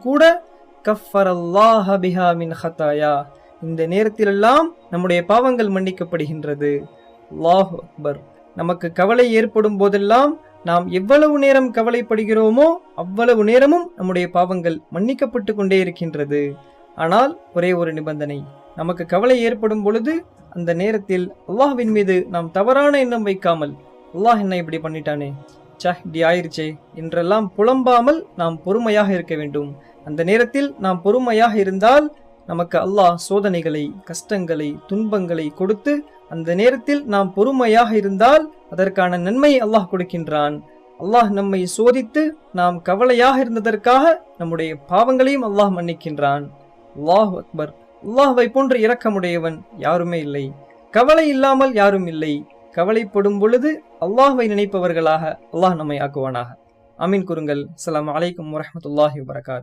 கூட கஃபரல்லாஹ பிஹா மின் ஹதாயா, இந்த நேரத்திலெல்லாம் நம்முடைய பாவங்கள் மன்னிக்கப்படுகின்றது. அல்லாஹு அக்பர். நமக்கு கவலை ஏற்படும் போதெல்லாம் நாம் எவ்வளவு நேரம் கவலைப்படுகிறோமோ அவ்வளவு நேரமும் நம்முடைய பாவங்கள் மன்னிக்கப்பட்டு கொண்டே இருக்கின்றது. ஆனால் ஒரே ஒரு நிபந்தனை, நமக்கு கவலை ஏற்படும் பொழுது அந்த நேரத்தில் அல்லாஹ்வின் மீது நாம் தவறான எண்ணம் வைக்காமல், அல்லாஹ் என்ன இப்படி பண்ணிட்டானே, இப்படி ஆயிருச்சே என்றெல்லாம் புலம்பாமல் நாம் பொறுமையாக இருக்க வேண்டும். அந்த நேரத்தில் நாம் பொறுமையாக இருந்தால் நமக்கு அல்லாஹ் சோதனைகளை, கஷ்டங்களை, துன்பங்களை கொடுத்து அந்த நேரத்தில் நாம் பொறுமையாக இருந்தால் அதற்கான நன்மை அல்லாஹ் கொடுக்கின்றான். அல்லாஹ் நம்மை சோதித்து நாம் கவலையாக இருந்ததற்காக நம்முடைய பாவங்களையும் அல்லாஹ் மன்னிக்கின்றான். அல்லாஹு அக்பர். அல்லாஹ்வை போன்று இரக்கமுடையவன் யாருமே இல்லை. கவலை இல்லாமல் யாரும் இல்லை. கவலைப்படும் பொழுது அல்லாஹ்வை நினைப்பவர்களாக அல்லாஹ் நம்மை ஆக்குவானாக. ஆமீன் கூறுங்கள். அஸ்ஸலாமு அலைக்கும் வரஹ்மத்துல்லாஹி வபரகாத்துஹு.